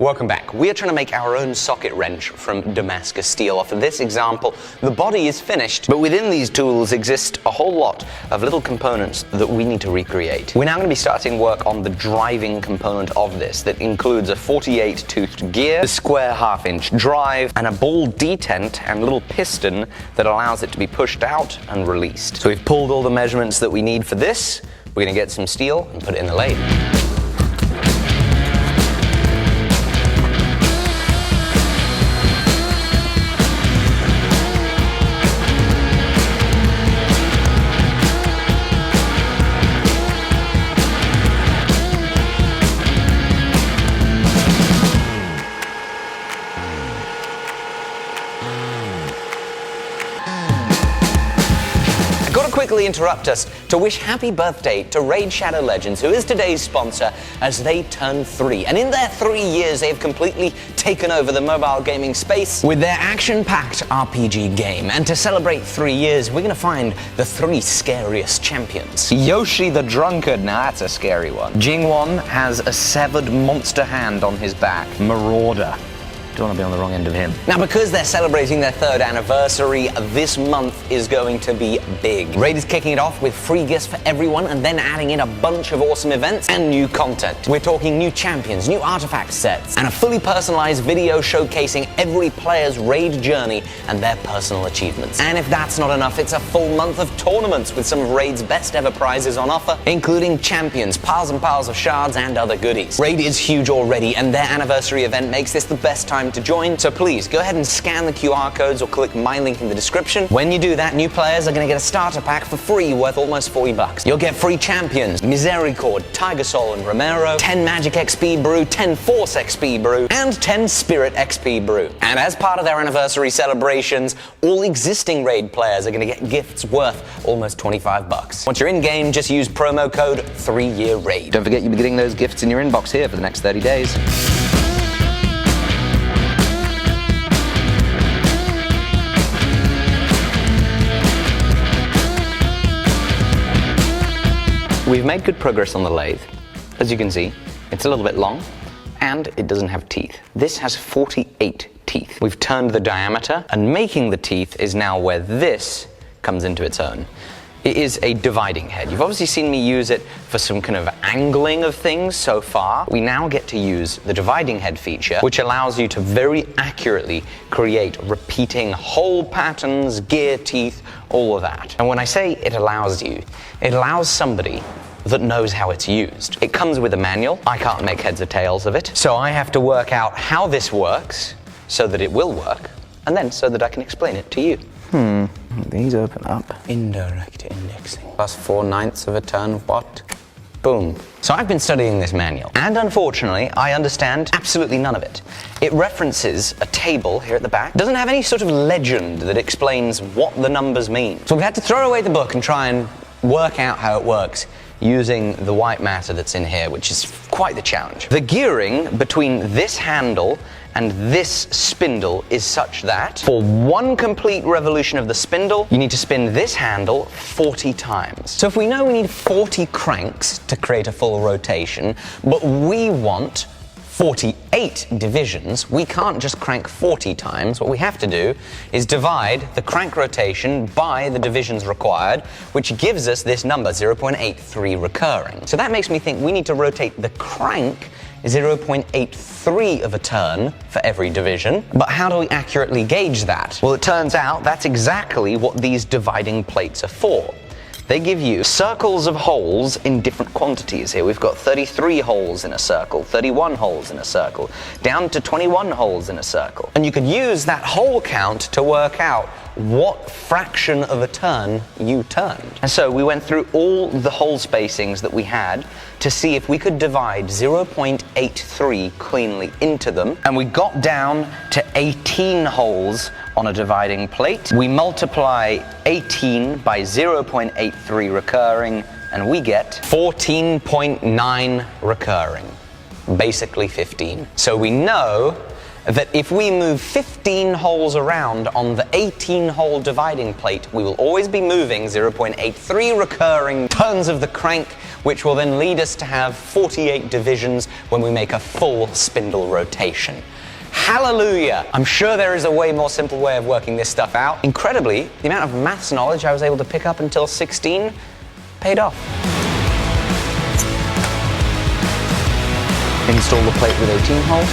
Welcome back. We are trying to make our own socket wrench from Damascus steel. For this example, the body is finished, but within these tools exist a whole lot of little components that we need to recreate. We're now going to be starting work on the driving component of this that includes a 48-toothed gear, a square half-inch drive, and a ball detent and little piston that allows it to be pushed out and released. So we've pulled all the measurements that we need for this. We're going to get some steel and put it in the lathe. Quickly interrupt us to wish happy birthday to Raid Shadow Legends, who is today's sponsor, as they turn 3. And in their 3 years, they've completely taken over the mobile gaming space with their action-packed RPG game. And to celebrate 3 years, we're going to find the 3 scariest champions. Yoshi the Drunkard, now that's a scary one. Jingwon has a severed monster hand on his back. Marauder. Don't want to be on the wrong end of him. Now, because they're celebrating their 3rd anniversary, this month is going to be big. Raid is kicking it off with free gifts for everyone and then adding in a bunch of awesome events and new content. We're talking new champions, new artifact sets, and a fully personalized video showcasing every player's Raid journey and their personal achievements. And if that's not enough, it's a full month of tournaments with some of Raid's best ever prizes on offer, including champions, piles and piles of shards, and other goodies. Raid is huge already, and their anniversary event makes this the best time to join, so please go ahead and scan the QR codes or click my link in the description. When you do that, new players are going to get a starter pack for free worth almost $40. You'll get free champions, Misericord, Tiger Soul and Romero, 10 Magic XP Brew, 10 Force XP Brew, and 10 Spirit XP Brew. And as part of their anniversary celebrations, all existing Raid players are going to get gifts worth almost $25. Once you're in-game, just use promo code 3YearRaid. Don't forget you'll be getting those gifts in your inbox here for the next 30 days. We've made good progress on the lathe. As you can see, it's a little bit long, and it doesn't have teeth. This has 48 teeth. We've turned the diameter, and making the teeth is now where this comes into its own. It is a dividing head. You've obviously seen me use it for some kind of angling of things so far. We now get to use the dividing head feature, which allows you to very accurately create repeating hole patterns, gear teeth, all of that. And when I say it allows you, it allows somebody that knows how it's used. It comes with a manual. I can't make heads or tails of it, so I have to work out how this works so that it will work, and then so that I can explain it to you. These open up. Indirect indexing. Plus 4/9 of a turn, what? Boom. So I've been studying this manual, and unfortunately, I understand absolutely none of it. It references a table here at the back. It doesn't have any sort of legend that explains what the numbers mean. So we've had to throw away the book and try and work out how it works using the white matter that's in here, which is quite the challenge. The gearing between this handle and this spindle is such that for one complete revolution of the spindle, you need to spin this handle 40 times. So if we know we need 40 cranks to create a full rotation, but we want 48 divisions, we can't just crank 40 times. What we have to do is divide the crank rotation by the divisions required, which gives us this number, 0.83 recurring. So that makes me think we need to rotate the crank 0.83 of a turn for every division. But how do we accurately gauge that? Well, it turns out that's exactly what these dividing plates are for. They give you circles of holes in different quantities here. We've got 33 holes in a circle, 31 holes in a circle, down to 21 holes in a circle. And you could use that hole count to work out what fraction of a turn you turned. And so we went through all the hole spacings that we had to see if we could divide 0.83 cleanly into them, and we got down to 18 holes on a dividing plate. We multiply 18 by 0.83 recurring, and we get 14.9 recurring, basically 15. So we know that if we move 15 holes around on the 18-hole dividing plate, we will always be moving 0.83 recurring turns of the crank, which will then lead us to have 48 divisions when we make a full spindle rotation. Hallelujah! I'm sure there is a way more simple way of working this stuff out. Incredibly, the amount of maths knowledge I was able to pick up until 16 paid off. Install the plate with 18 holes.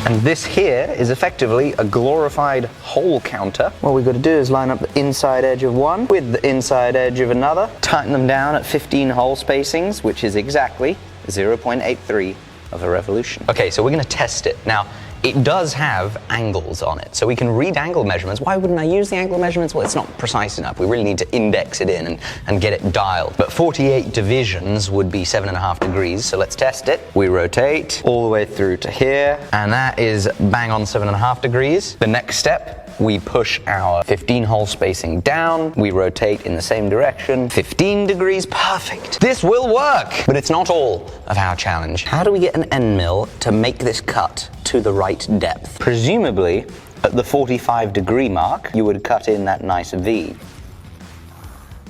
And this here is effectively a glorified hole counter. What we've got to do is line up the inside edge of one with the inside edge of another, tighten them down at 15 hole spacings, which is exactly 0.83 of a revolution. Okay, so we're going to test it. Now, it does have angles on it, so we can read angle measurements. Why wouldn't I use the angle measurements? Well, it's not precise enough. We really need to index it in and get it dialed. But 48 divisions would be 7.5 degrees, so let's test it. We rotate all the way through to here, and that is bang on 7.5 degrees. The next step, we push our 15-hole spacing down, we rotate in the same direction, 15 degrees, perfect. This will work, but it's not all of our challenge. How do we get an end mill to make this cut to the right depth? Presumably, at the 45-degree mark, you would cut in that nice V.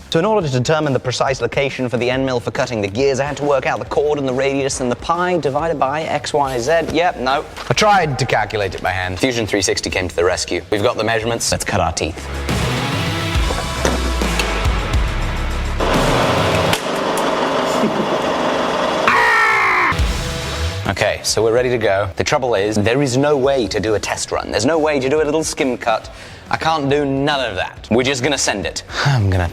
So in order to determine the precise location for the end mill for cutting the gears, I had to work out the chord and the radius and the pi divided by x, y, z. Yep, no. I tried to calculate it by hand. Fusion 360 came to the rescue. We've got the measurements. Let's cut our teeth. Okay, so we're ready to go. The trouble is, there is no way to do a test run. There's no way to do a little skim cut. I can't do none of that. We're just gonna send it. I'm gonna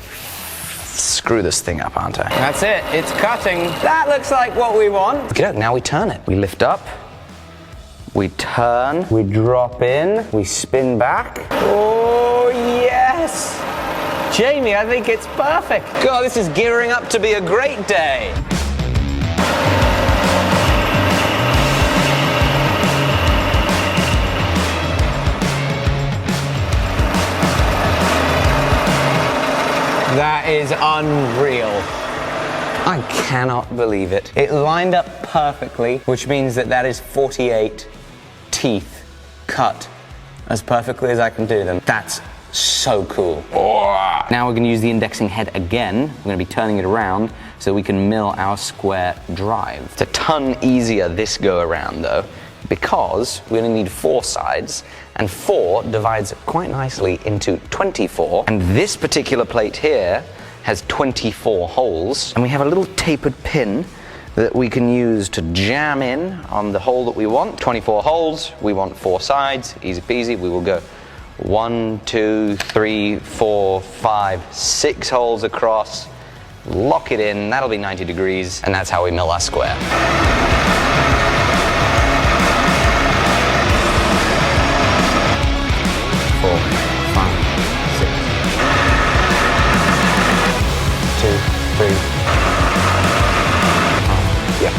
screw this thing up, aren't I? That's it, it's cutting. That looks like what we want. Okay, now we turn it. We lift up, we turn, we drop in, we spin back. Oh, yes! Jamie, I think it's perfect. God, this is gearing up to be a great day. That is unreal. I cannot believe it. It lined up perfectly, which means that is 48 teeth cut as perfectly as I can do them. That's so cool. Now we're going to use the indexing head again. We're going to be turning it around so we can mill our square drive. It's a ton easier this go around though, because we only need 4 sides, and 4 divides quite nicely into 24. And this particular plate here has 24 holes, and we have a little tapered pin that we can use to jam in on the hole that we want. 24 holes, we want 4 sides, easy peasy. We will go 1, 2, 3, 4, 5, 6 holes across, lock it in, that'll be 90 degrees, and that's how we mill our square. 4, 5, 6. 2, 3. Yeah.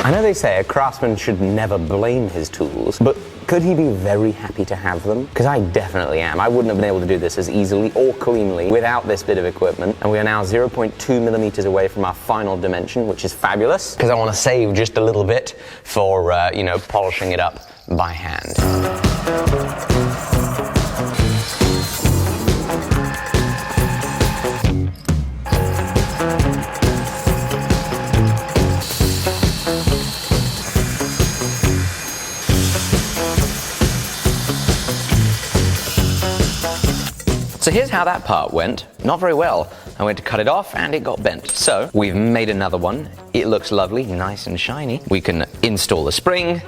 I know they say a craftsman should never blame his tools, but could he be very happy to have them? Because I definitely am. I wouldn't have been able to do this as easily or cleanly without this bit of equipment. And we are now 0.2 millimeters away from our final dimension, which is fabulous, because I want to save just a little bit for, polishing it up by hand. So here's how that part went. Not very well. I went to cut it off and it got bent. So we've made another one. It looks lovely, nice and shiny. We can install the spring,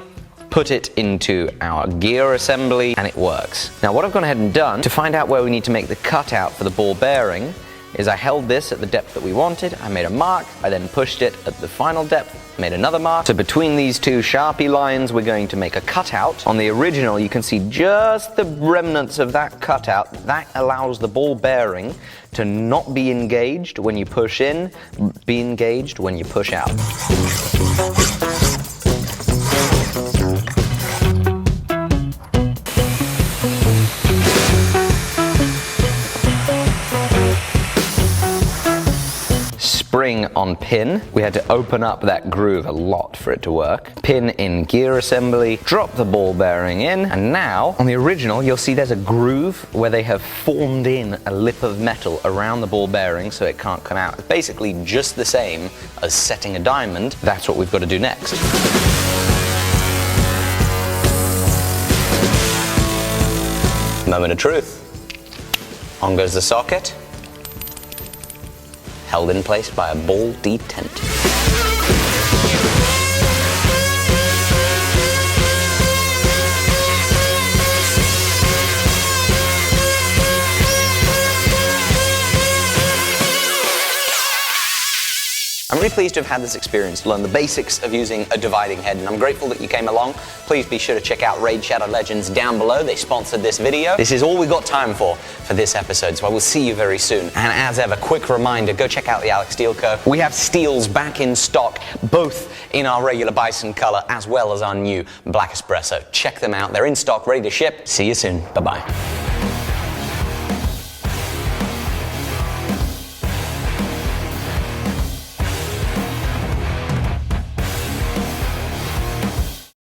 put it into our gear assembly, and it works. Now what I've gone ahead and done to find out where we need to make the cutout for the ball bearing is I held this at the depth that we wanted, I made a mark, I then pushed it at the final depth, made another mark. So between these two Sharpie lines, we're going to make a cutout. On the original, you can see just the remnants of that cutout. That allows the ball bearing to not be engaged when you push in, be engaged when you push out. Spring on pin. We had to open up that groove a lot for it to work. Pin in gear assembly, drop the ball bearing in, and now on the original you'll see there's a groove where they have formed in a lip of metal around the ball bearing so it can't come out. It's basically just the same as setting a diamond. That's what we've got to do next. Moment of truth. On goes the socket, held in place by a ball detent. I'm really pleased to have had this experience to learn the basics of using a dividing head, and I'm grateful that you came along. Please be sure to check out Raid Shadow Legends down below. They sponsored this video. This is all we got time for this episode, so I will see you very soon. And as ever, quick reminder, go check out the Alec Steele Co. We have steels back in stock, both in our regular bison color as well as our new black espresso. Check them out. They're in stock, ready to ship. See you soon. Bye-bye.